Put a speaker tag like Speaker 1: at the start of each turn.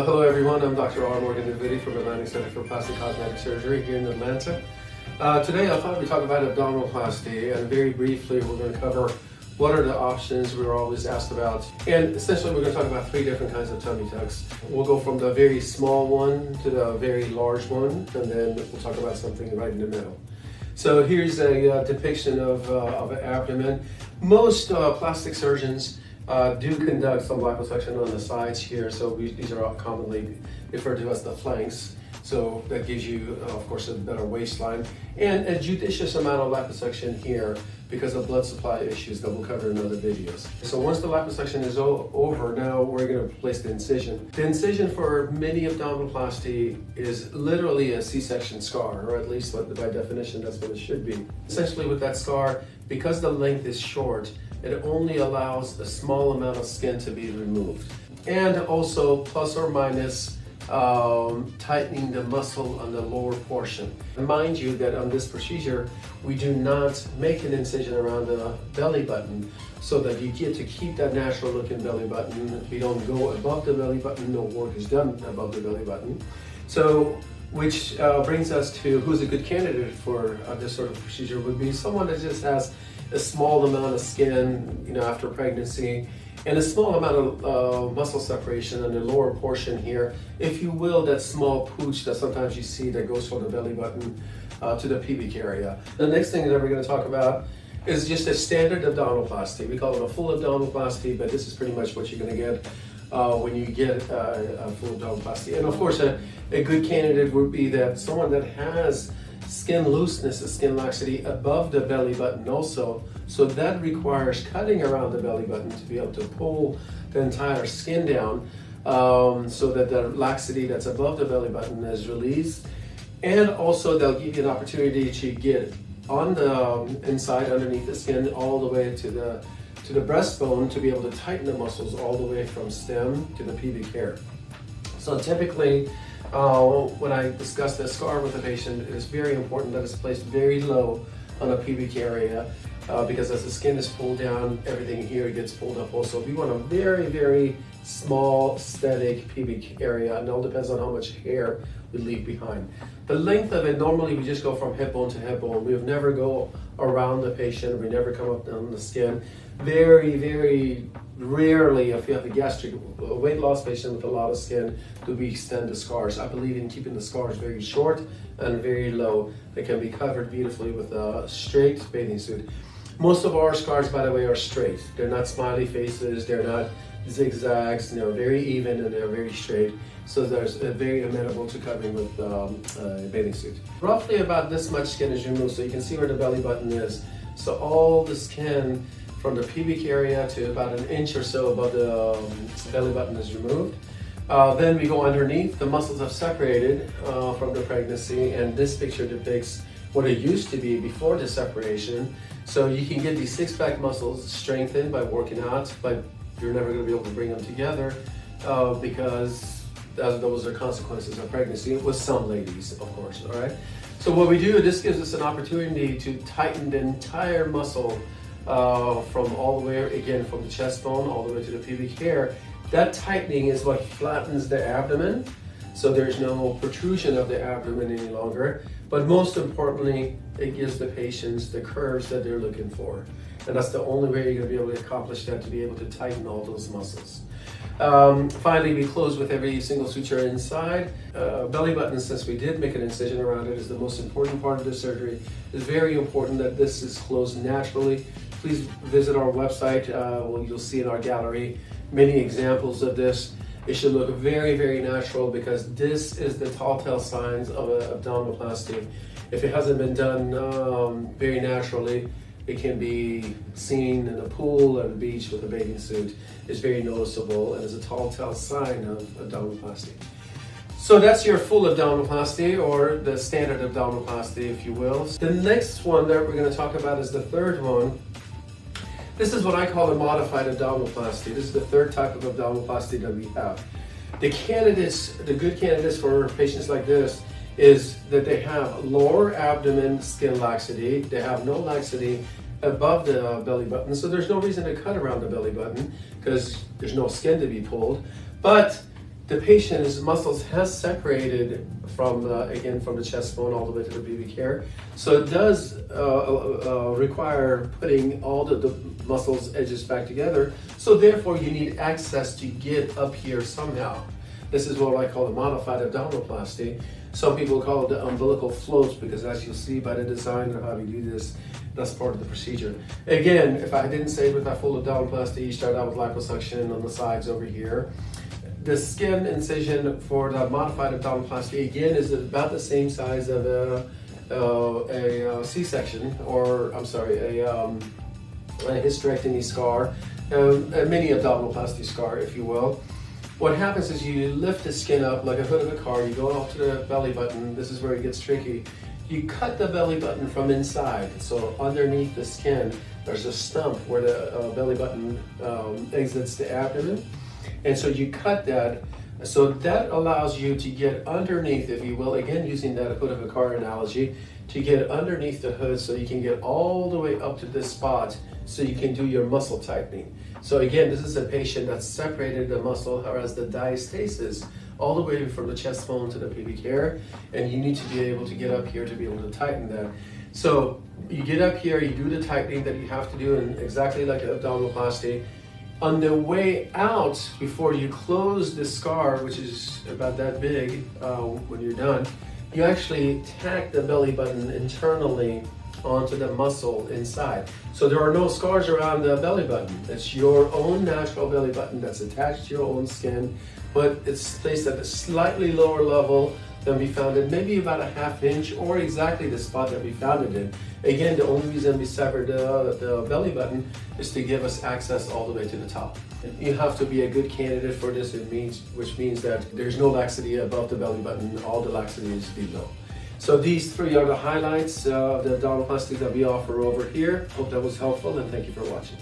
Speaker 1: Hello everyone, I'm Dr. R. Morgan Davoudi from Atlantic Center for Plastic Cosmetic Surgery here in Atlanta. Today I thought we'd talk about abdominoplasty, and very briefly we're going to cover what are the options we're always asked about. And essentially we're going to talk about three different kinds of tummy tucks. We'll go from the very small one to the very large one, and then we'll talk about something right in the middle. So here's a depiction of an abdomen. Most plastic surgeons do conduct some liposuction on the sides here, so these are commonly referred to as the flanks. So that gives you, of course, a better waistline and a judicious amount of liposuction here because of blood supply issues that we'll cover in other videos. So once the liposuction is over, now we're going to place the incision. The incision for many abdominoplasty is literally a C-section scar, or at least by definition that's what it should be. Essentially with that scar, because the length is short, it only allows a small amount of skin to be removed. And also plus or minus tightening the muscle on the lower portion. Mind you that on this procedure, we do not make an incision around the belly button so that you get to keep that natural looking belly button. We don't go above the belly button, no work is done above the belly button. So, which brings us to who's a good candidate for this sort of procedure would be someone that just has a small amount of skin, after pregnancy, and a small amount of muscle separation on the lower portion here. If you will, that small pooch that sometimes you see that goes from the belly button to the pubic area. The next thing that we're going to talk about is just a standard abdominoplasty. We call it a full abdominoplasty, but this is pretty much what you're going to get when you get a full abdominoplasty. And of course, a good candidate would be that someone that has skin looseness, a skin laxity above the belly button also. So that requires cutting around the belly button to be able to pull the entire skin down so that the laxity that's above the belly button is released. And also they'll give you an opportunity to get on the inside underneath the skin all the way to the breastbone to be able to tighten the muscles all the way from stem to the pubic hair. So typically when I discuss the scar with a patient, it's very important that it's placed very low on the pubic area because as the skin is pulled down, everything here gets pulled up also. We want a very, very small, static pubic area, and it all depends on how much hair we leave behind. The length of it, normally we just go from hip bone to hip bone. We would never go around the patient. We never come up down the skin. Very, very rarely, if you have a weight loss patient with a lot of skin, do we extend the scars. I believe in keeping the scars very short and very low. They can be covered beautifully with a straight bathing suit. Most of our scars, by the way, are straight. They're not smiley faces, they're not zigzags, they're very even and they're very straight. So there's very amenable to covering with a bathing suit. Roughly about this much skin is removed, so you can see where the belly button is. So all the skin from the pubic area to about an inch or so above the belly button is removed. Then we go underneath. The muscles have separated from the pregnancy, and this picture depicts what it used to be before the separation. So you can get these six-pack muscles strengthened by working out, but you're never going to be able to bring them together because those are consequences of pregnancy with some ladies, of course, all right? So what we do, this gives us an opportunity to tighten the entire muscle from all the way, again, from the chest bone all the way to the pubic hair. That tightening is what flattens the abdomen, so there's no protrusion of the abdomen any longer. But most importantly, it gives the patients the curves that they're looking for. And that's the only way you're going to be able to accomplish that, to be able to tighten all those muscles. Finally, we close with every single suture inside. Belly button, since we did make an incision around it, is the most important part of the surgery. It's very important that this is closed naturally. Please visit our website. You'll see in our gallery many examples of this. It should look very, very natural because this is the telltale signs of an abdominoplasty. If it hasn't been done very naturally, it can be seen in a pool at a beach with a bathing suit. It's very noticeable and is a telltale sign of abdominoplasty. So that's your full abdominoplasty, or the standard abdominoplasty, if you will. The next one that we're going to talk about is the third one. This is what I call a modified abdominoplasty. This is the third type of abdominoplasty that we have. The good candidates for patients like this is that they have lower abdomen skin laxity, they have no laxity above the belly button, so there's no reason to cut around the belly button because there's no skin to be pulled. But the patient's muscles has separated from, again, from the chest bone all the way to the pubic hair. So it does require putting all the muscles edges back together. So therefore you need access to get up here somehow. This is what I call the modified abdominoplasty. Some people call it the umbilical floats because, as you'll see by the design of how we do this, that's part of the procedure. Again, if I didn't say it with my full abdominoplasty, you start out with liposuction on the sides over here. The skin incision for the modified abdominoplasty, again, is about the same size of a C-section, or I'm sorry, a hysterectomy scar, a mini abdominoplasty scar, if you will. What happens is you lift the skin up like a hood of a car, you go off to the belly button. This is where it gets tricky. You cut the belly button from inside, so underneath the skin there's a stump where the belly button exits the abdomen, and so you cut that. So that allows you to get underneath, if you will, again using that hood of a car analogy, to get underneath the hood so you can get all the way up to this spot so you can do your muscle tightening. So again, this is a patient that's separated the muscle, whereas the diastasis all the way from the chest bone to the pubic hair, and you need to be able to get up here to be able to tighten that. So you get up here, you do the tightening that you have to do, and exactly like an abdominoplasty. On the way out, before you close the scar, which is about that big when you're done, you actually tack the belly button internally onto the muscle inside. So there are no scars around the belly button. It's your own natural belly button that's attached to your own skin, but it's placed at a slightly lower level than we found it, maybe about a ½ inch or exactly the spot that we found it in. Again, the only reason we severed the belly button is to give us access all the way to the top. You have to be a good candidate for this, which means that there's no laxity above the belly button, all the laxity is below. So these three are the highlights of the abdominoplasty that we offer over here. Hope that was helpful, and thank you for watching.